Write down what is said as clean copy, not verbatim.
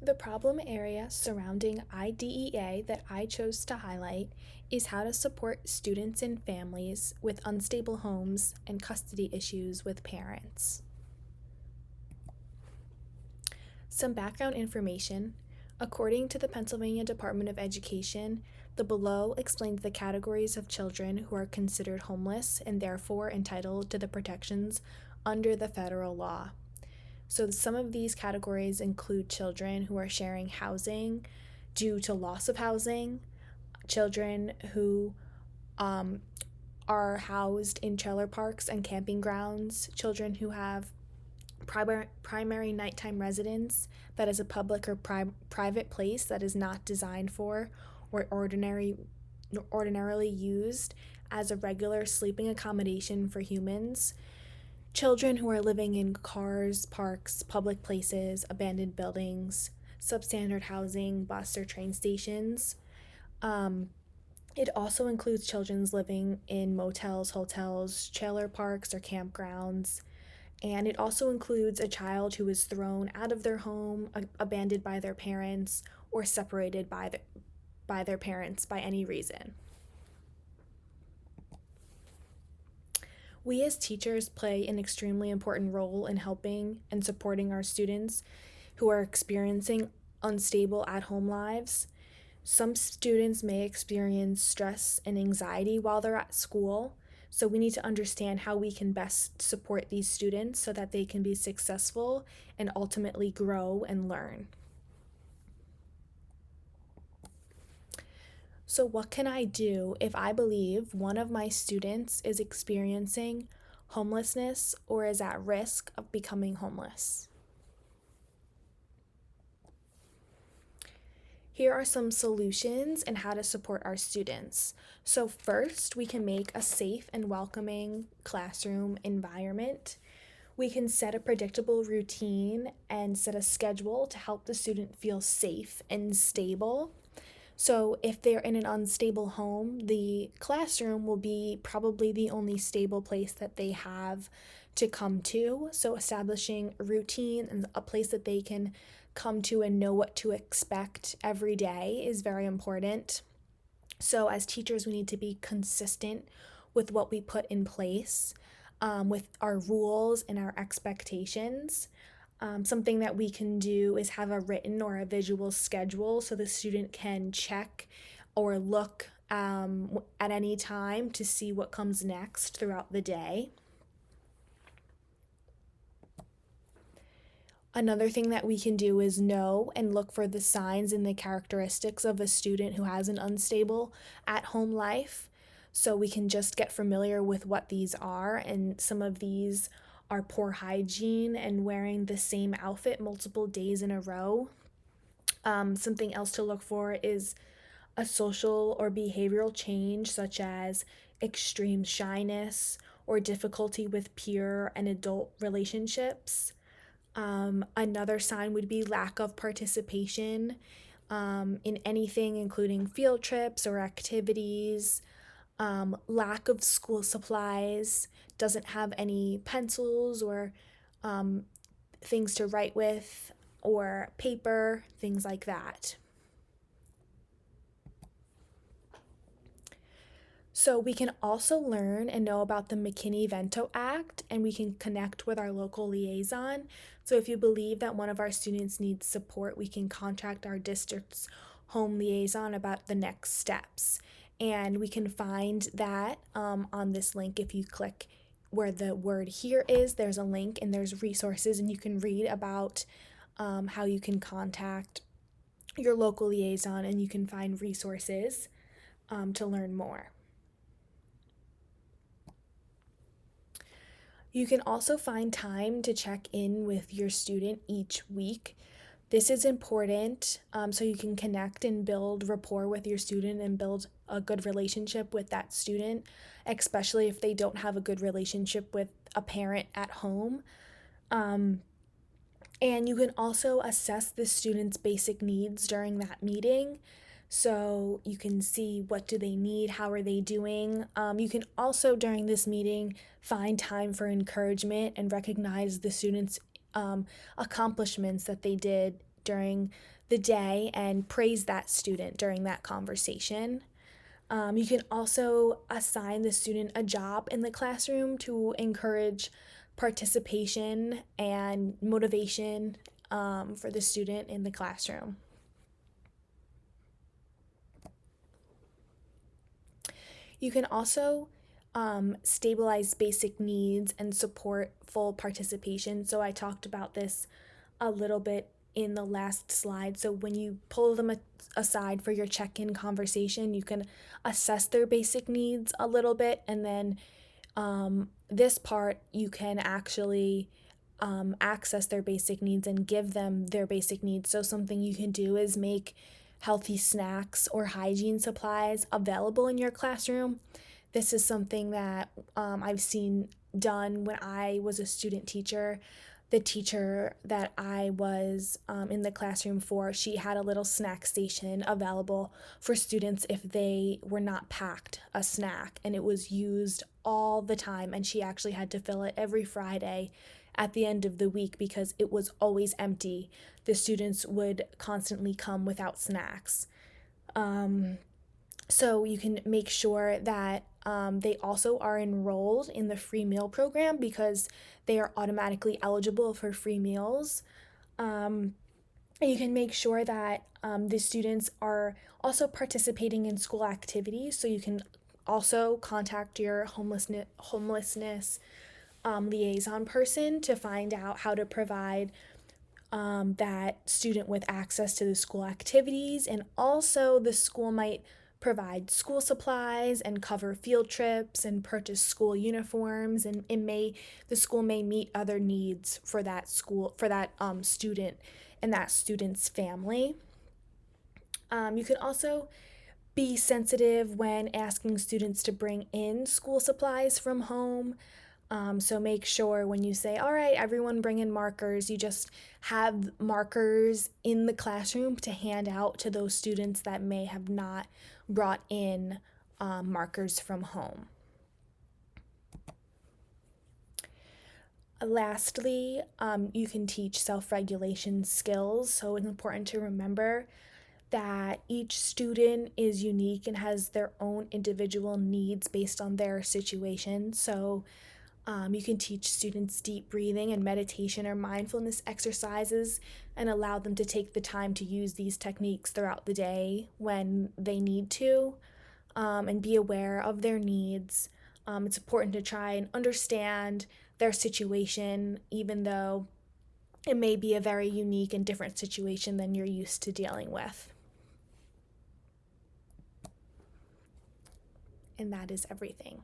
The problem area surrounding IDEA that I chose to highlight is how to support students and families with unstable homes and custody issues with parents. Some background information. According to the Pennsylvania Department of Education, the below explains the categories of children who are considered homeless and therefore entitled to the protections under the federal law. So some of these categories include children who are sharing housing due to loss of housing, children who are housed in trailer parks and camping grounds, children who have primary nighttime residence that is a public or private place that is not designed for or ordinarily used as a regular sleeping accommodation for humans, children who are living in cars, parks, public places, abandoned buildings, substandard housing, bus or train stations. It also includes children living in motels, hotels, trailer parks, or campgrounds. And it also includes a child who is thrown out of their home, abandoned by their parents, or separated by their parents by any reason. We as teachers play an extremely important role in helping and supporting our students who are experiencing unstable at-home lives. Some students may experience stress and anxiety while they're at school, so we need to understand how we can best support these students so that they can be successful and ultimately grow and learn. So what can I do if I believe one of my students is experiencing homelessness or is at risk of becoming homeless? Here are some solutions and how to support our students. So first, we can make a safe and welcoming classroom environment. We can set a predictable routine and set a schedule to help the student feel safe and stable. So if they're in an unstable home, the classroom will be probably the only stable place that they have to come to. So establishing a routine and a place that they can come to and know what to expect every day is very important. So as teachers, we need to be consistent with what we put in place, with our rules and our expectations. Something that we can do is have a written or a visual schedule so the student can check or look at any time to see what comes next throughout the day. Another thing that we can do is know and look for the signs and the characteristics of a student who has an unstable at-home life. So we can just get familiar with what these are, and some of these are poor hygiene and wearing the same outfit multiple days in a row. Something else to look for is a social or behavioral change, such as extreme shyness or difficulty with peer and adult relationships. Another sign would be lack of participation in anything, including field trips or activities, lack of school supplies, doesn't have any pencils or things to write with, or paper, things like that. So we can also learn and know about the McKinney-Vento Act, and we can connect with our local liaison. So if you believe that one of our students needs support, we can contact our district's home liaison about the next steps. And we can find that on this link. If you click where the word here is, there's a link and there's resources, and you can read about how you can contact your local liaison, and you can find resources to learn more. You can also find time to check in with your student each week. This is important so you can connect and build rapport with your student and build a good relationship with that student, especially if they don't have a good relationship with a parent at home. And you can also assess the student's basic needs during that meeting. So you can see what do they need, how are they doing. You can also, during this meeting, find time for encouragement and recognize the students' accomplishments that they did during the day and praise that student during that conversation. You can also assign the student a job in the classroom to encourage participation and motivation for the student in the classroom. You can also stabilize basic needs and support full participation. So I talked about this a little bit in the last slide. So when you pull them aside for your check-in conversation, you can assess their basic needs a little bit, and then this part you can actually access their basic needs and give them their basic needs. So something you can do is make healthy snacks or hygiene supplies available in your classroom. This is something that I've seen done when I was a student teacher. The teacher that I was in the classroom for, she had a little snack station available for students if they were not packed a snack, and it was used all the time, and she actually had to fill it every Friday at the end of the week because it was always empty. The students would constantly come without snacks. So you can make sure that they also are enrolled in the free meal program because they are automatically eligible for free meals. And you can make sure that the students are also participating in school activities. So you can also contact your homelessness liaison person to find out how to provide that student with access to the school activities. And also the school might provide school supplies and cover field trips and purchase school uniforms, and the school may meet other needs for that student and that student's family. You can also be sensitive when asking students to bring in school supplies from home. So make sure when you say, all right, everyone bring in markers, you just have markers in the classroom to hand out to those students that may have not brought in markers from home. Lastly, you can teach self-regulation skills. So it's important to remember that each student is unique and has their own individual needs based on their situation. So you can teach students deep breathing and meditation or mindfulness exercises and allow them to take the time to use these techniques throughout the day when they need to, and be aware of their needs. It's important to try and understand their situation, even though it may be a very unique and different situation than you're used to dealing with. And that is everything.